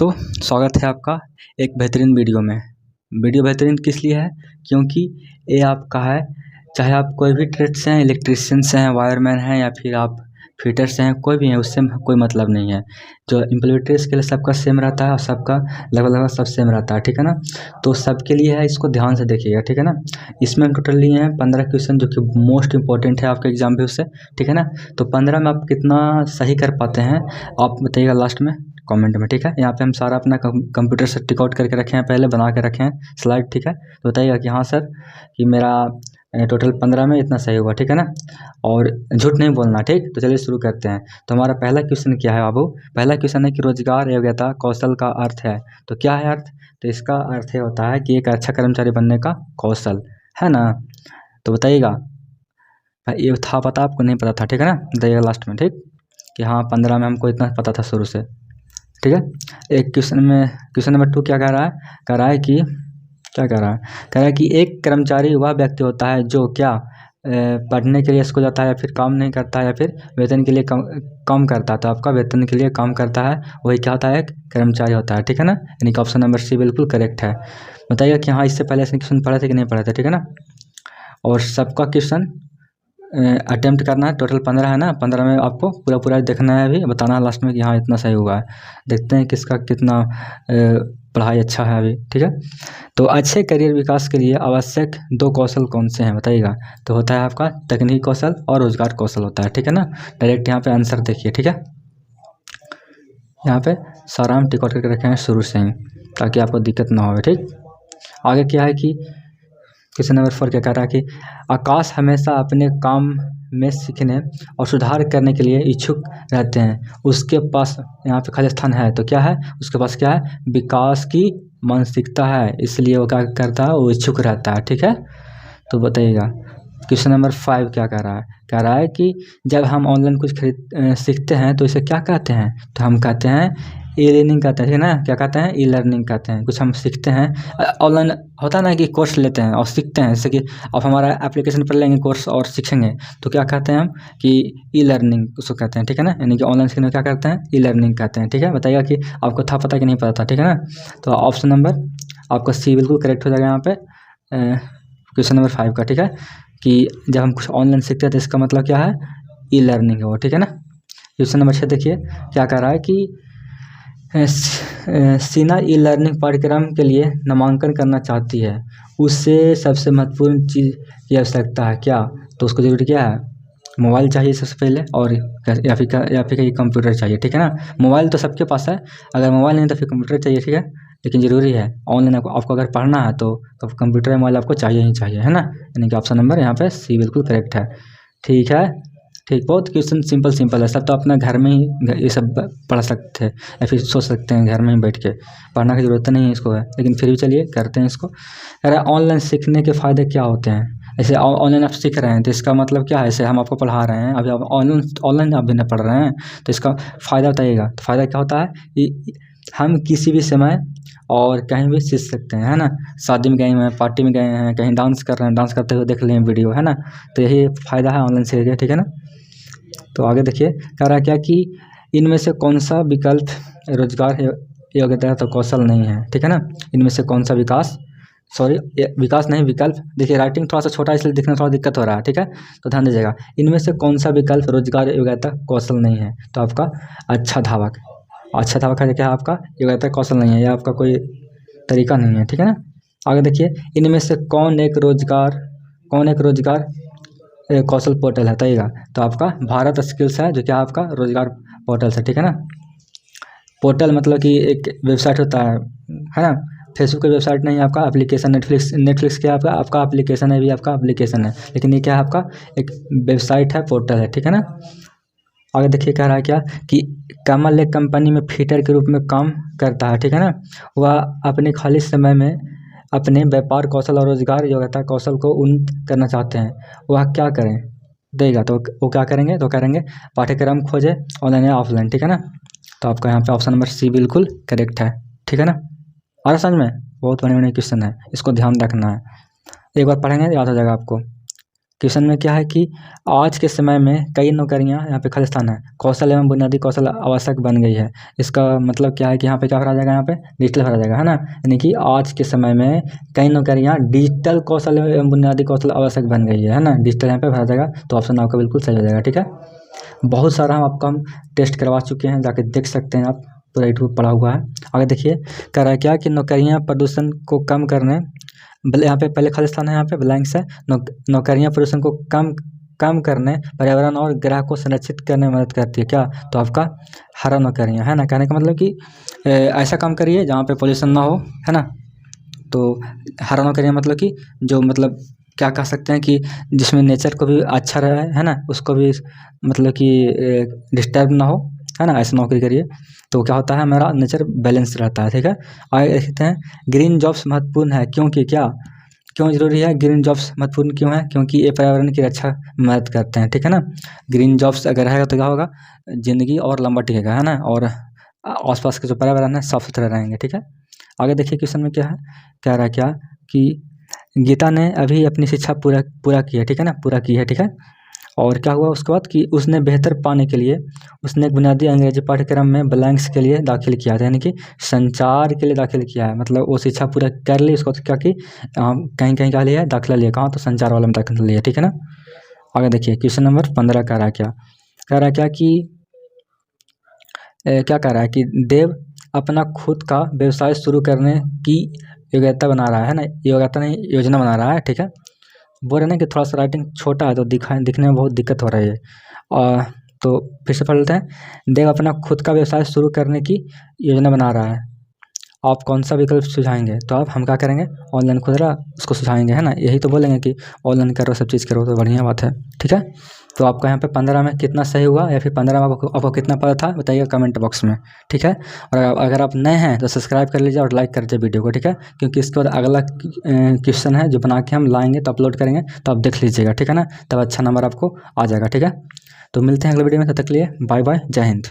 दोस्तों, स्वागत है आपका एक बेहतरीन वीडियो में। वीडियो बेहतरीन किस लिए है? क्योंकि ये आपका है, चाहे आप कोई भी ट्रेड से हैं, इलेक्ट्रिशियन से हैं, वायरमैन हैं या फिर आप फिटर से हैं, कोई भी हैं, उससे कोई मतलब नहीं है। जो इम्प्लीमेंटेशन स्किल सबका सेम रहता है और सबका लगभग सब सेम रहता है, ठीक है ना। तो सबके लिए है, इसको ध्यान से देखिएगा, ठीक है ना। इसमें हम टोटल लिए हैं 15 क्वेश्चन, जो कि मोस्ट इंपॉर्टेंट है आपके एग्जाम व्यू से, ठीक है ना। तो 15 में आप कितना सही कर पाते हैं आप बताइएगा लास्ट में कमेंट में, ठीक है। यहाँ पे हम सारा अपना कंप्यूटर से टिक आउट करके रखे हैं, पहले बना के रखे हैं स्लाइड, ठीक है। तो बताइएगा कि हाँ सर, कि मेरा टोटल 15 में इतना सही हुआ, ठीक है ना। और झूठ नहीं बोलना, ठीक। तो चलिए शुरू करते हैं। तो हमारा पहला क्वेश्चन क्या है बाबू? पहला क्वेश्चन है कि रोजगार योग्यता कौशल का अर्थ है। तो क्या है अर्थ? तो इसका अर्थ ये होता है कि एक अच्छा कर्मचारी बनने का कौशल, है ना। तो बताइएगा, ये था पता आपको? नहीं पता था, ठीक है ना। बताइएगा लास्ट में, ठीक, कि हाँ 15 में हमको इतना पता था शुरू से, ठीक है। एक क्वेश्चन नंबर 2 क्या कह रहा है? कह रहा है कि क्या कह रहा है? कह रहा है कि एक कर्मचारी वह व्यक्ति होता है जो क्या पढ़ने के लिए स्कूल जाता है या फिर काम नहीं करता है या फिर वेतन के लिए काम करता है। तो आपका वेतन के लिए काम करता है, वही क्या होता है? एक कर्मचारी होता है, ठीक है ना। यानी कि ऑप्शन नंबर सी बिल्कुल करेक्ट है। बताइए कि हाँ इससे पहले ऐसे क्वेश्चन पढ़े थे कि नहीं पढ़े थे, ठीक है ना। और सबका क्वेश्चन अटेम्प्ट करना है। टोटल 15 है ना, 15 में आपको पूरा देखना है, अभी बताना है लास्ट में कि हाँ इतना सही हुआ है। देखते हैं किसका कितना पढ़ाई अच्छा है अभी, ठीक है। तो अच्छे करियर विकास के लिए आवश्यक 2 कौशल कौन से हैं बताइएगा? तो होता है आपका तकनीकी कौशल और रोजगार कौशल होता है, ठीक है ना। डायरेक्ट यहाँ पे आंसर देखिए, ठीक है। यहाँ पे सारा हम टिक आउट करके रखे हैं शुरू से ही, ताकि आपको दिक्कत ना हो, ठीक। आगे क्या है कि क्वेश्चन नंबर 4 क्या कह रहा है कि आकाश हमेशा अपने काम में सीखने और सुधार करने के लिए इच्छुक रहते हैं। उसके पास यहाँ पे खाली स्थान है, तो क्या है उसके पास? क्या है? विकास की मानसिकता है, इसलिए वो क्या करता है? वो इच्छुक रहता है, ठीक है। तो बताइएगा क्वेश्चन नंबर 5 क्या कह रहा है? कह रहा है कि जब हम ऑनलाइन कुछ सीखते हैं तो इसे क्या कहते हैं? तो हम कहते हैं ई लर्निंग कहते हैं, ठीक है ना। क्या कहते हैं? ई लर्निंग कहते हैं। कुछ हम सीखते हैं ऑनलाइन, होता है ना कि कोर्स लेते हैं और सीखते हैं, जैसे कि अब हमारा एप्लीकेशन पर लेंगे कोर्स और सीखेंगे, तो क्या कहते हैं हम? कि ई लर्निंग उसको कहते हैं, ठीक है ना। यानी कि ऑनलाइन सीखने क्या करते हैं? ई लर्निंग कहते हैं, ठीक है। बताइएगा कि आपको था पता कि नहीं पता था, ठीक है ना। तो ऑप्शन नंबर आपका सी बिल्कुल करेक्ट हो जाएगा यहाँ पे क्वेश्चन नंबर 5 का, ठीक है। कि जब हम कुछ ऑनलाइन सीखते हैं तो इसका मतलब क्या है? ई लर्निंग है वो, ठीक है ना। क्वेश्चन नंबर 6 देखिए क्या कह रहा है कि सीना ई लर्निंग पाठ्यक्रम के लिए नामांकन करना चाहती है, उससे सबसे महत्वपूर्ण चीज़ की आवश्यकता है क्या? तो उसको जरूरी क्या है? मोबाइल चाहिए सबसे पहले, और या फिर कंप्यूटर चाहिए, ठीक है ना। मोबाइल तो सबके पास है, अगर मोबाइल नहीं तो फिर कंप्यूटर चाहिए, ठीक है। लेकिन ज़रूरी है ऑनलाइन आपको अगर पढ़ना है तो कंप्यूटर या मोबाइल आपको चाहिए ही चाहिए, है ना। यानी कि ऑप्शन नंबर यहाँ पे सी बिल्कुल करेक्ट है, ठीक है। ठीक, बहुत क्वेश्चन सिंपल है सब, तो अपना घर में ही ये सब पढ़ सकते हैं या फिर सोच सकते हैं घर में ही बैठ के, पढ़ना की ज़रूरत नहीं है इसको है। लेकिन फिर भी चलिए करते हैं इसको। अरे ऑनलाइन सीखने के फ़ायदे क्या होते हैं? ऐसे ऑनलाइन आप सीख रहे हैं तो इसका मतलब क्या है? ऐसे हम आपको पढ़ा रहे हैं, अभी आप ऑनलाइन आप भी ना पढ़ रहे हैं, तो इसका फ़ायदा बताइएगा। तो फ़ायदा क्या होता है कि हम किसी भी समय और कहीं भी सीख सकते हैं, है ना। शादी में गए हैं, पार्टी में गए हैं, कहीं डांस कर रहे हैं, डांस करते हुए देख लें वीडियो, है ना। तो यही फ़ायदा है ऑनलाइन सीख के, ठीक है ना। तो आगे देखिए कह रहा है क्या कि इनमें से कौन सा विकल्प रोजगार योग्यता तो कौशल नहीं है, ठीक है ना। इनमें से कौन सा विकास नहीं, विकल्प। देखिए राइटिंग थोड़ा सा छोटा इसलिए दिखना थोड़ा दिक्कत हो रहा है, ठीक है। तो ध्यान दीजिएगा, इनमें से कौन सा विकल्प रोजगार योग्यता कौशल नहीं है? तो आपका अच्छा धावक है क्या? आपका योग्यता कौशल नहीं है, यह आपका कोई तरीका नहीं है, ठीक है ना। आगे देखिए इनमें से कौन एक रोजगार कौशल पोर्टल है बताइएगा? तो आपका भारत स्किल्स है, जो क्या आपका रोजगार पोर्टल है, ठीक है ना। पोर्टल मतलब कि एक वेबसाइट होता है ना। फेसबुक की वेबसाइट नहीं है, आपका एप्लीकेशन। नेटफ्लिक्स क्या आपका एप्लीकेशन है, भी आपका एप्लीकेशन है, लेकिन ये क्या है? आपका एक वेबसाइट है, पोर्टल है, ठीक है ना। आगे देखिए कह रहा है क्या कि कमल एक कंपनी में फिटर के रूप में काम करता है, ठीक है ना। वह अपने खाली समय में अपने व्यापार कौशल और रोजगार योग्यता कौशल को उन्नत करना चाहते हैं, वह क्या करें देगा? तो वो क्या करेंगे? तो करेंगे पाठ्यक्रम खोजे ऑनलाइन या ऑफलाइन, ठीक है ना। तो आपका यहाँ पे ऑप्शन नंबर सी बिल्कुल करेक्ट है, ठीक है ना। और समझ में बहुत बड़े क्वेश्चन है, इसको ध्यान रखना है, एक बार पढ़ेंगे याद हो जाएगा आपको। क्वेश्चन में क्या है कि आज के समय में कई नौकरियां यहाँ पे खाली स्थान है, कौशल एवं बुनियादी कौशल आवश्यक बन गई है। इसका मतलब क्या है कि यहाँ पे क्या भरा जाएगा, यहाँ पे डिजिटल भरा जाएगा, है ना। यानी कि आज के समय में कई नौकरियां डिजिटल कौशल एवं बुनियादी कौशल आवश्यक बन गई है ना। डिजिटल यहाँ पे भरा जाएगा, तो ऑप्शन आपका बिल्कुल सही हो जाएगा। ठीक है, बहुत सारा हम टेस्ट करवा चुके हैं, जाके देख सकते हैं आप, पूरा यूट्यूब पड़ा हुआ है। आगे देखिए, कह रहा है क्या कि नौकरियां प्रदूषण को कम करने, यहाँ पे पहले खाली स्थान है, यहाँ पे ब्लैंक्स है। नौकरियां प्रदूषण को कम करने, पर्यावरण और ग्रह को संरक्षित करने में मदद करती है क्या, तो आपका हरा नौकरियां, है ना। कहने का मतलब कि ऐसा काम करिए जहाँ पे पोल्यूशन ना हो, है ना। तो हरा नौकरियां मतलब कि जो मतलब क्या कह सकते हैं कि जिसमें नेचर को भी अच्छा रहे, है ना, उसको भी मतलब कि डिस्टर्ब ना हो, है ना, ऐसी नौकरी करिए। तो क्या होता है, हमारा नेचर बैलेंस रहता है। ठीक है, आगे देखते हैं, ग्रीन जॉब्स महत्वपूर्ण है क्योंकि क्या, क्यों जरूरी है ग्रीन जॉब्स महत्वपूर्ण क्यों है, क्योंकि ये पर्यावरण की रक्षा में मदद करते हैं। ठीक है ना, ग्रीन जॉब्स अगर रहेगा तो क्या होगा, जिंदगी और लंबा टिकेगा, है ना, और आसपास के जो पर्यावरण है साफ सुथरे रहेंगे। ठीक है, आगे देखिए क्वेश्चन में क्या है, कह रहा है क्या कि गीता ने अभी अपनी शिक्षा पूरा की है। ठीक है ना, पूरा की है। ठीक है, और क्या हुआ उसके बाद कि उसने बेहतर पाने के लिए उसने एक बुनियादी अंग्रेजी पाठ्यक्रम में ब्लैंक्स के लिए दाखिल किया था, यानी कि संचार के लिए दाखिल किया है। मतलब वो शिक्षा पूरा कर ली, उसको क्या कि कहीं कहीं क्या लिया है, दाखिला लिया, कहाँ, तो संचार वाला में दाखिला लिया। ठीक है ना, आगे देखिए क्वेश्चन नंबर 15 कह रहा है क्या, कह रहा है क्या कि क्या कह रहा है कि देव अपना खुद का व्यवसाय शुरू करने की योग्यता बना रहा है ना, योग्यता नहीं, योजना बना रहा है। ठीक है, बोल रहे ना कि थोड़ा सा राइटिंग छोटा है तो दिखने में बहुत दिक्कत हो रही है। तो फिर से पढ़ लेते हैं, देव अपना खुद का व्यवसाय शुरू करने की योजना बना रहा है, आप कौन सा विकल्प सुझाएंगे, तो आप हम क्या करेंगे, ऑनलाइन खुदरा उसको सुझाएंगे, है ना। यही तो बोलेंगे कि ऑनलाइन करो, सब चीज़ करो, तो बढ़िया बात है। ठीक है, तो आपका यहाँ पे 15 में कितना सही हुआ, या फिर 15 में आपको कितना पता था, बताइएगा कमेंट बॉक्स में। ठीक है, और अगर आप नए हैं तो सब्सक्राइब कर लीजिए और लाइक कर दीजिए वीडियो को। ठीक है, क्योंकि इसके बाद अगला क्वेश्चन है जो बना के हम लाएंगे, तो अपलोड करेंगे, तो आप देख लीजिएगा। ठीक है ना, तब अच्छा नंबर आपको आ जाएगा। ठीक है, तो मिलते हैं अगले वीडियो में, तब तक के लिए बाय बाय, जय हिंद।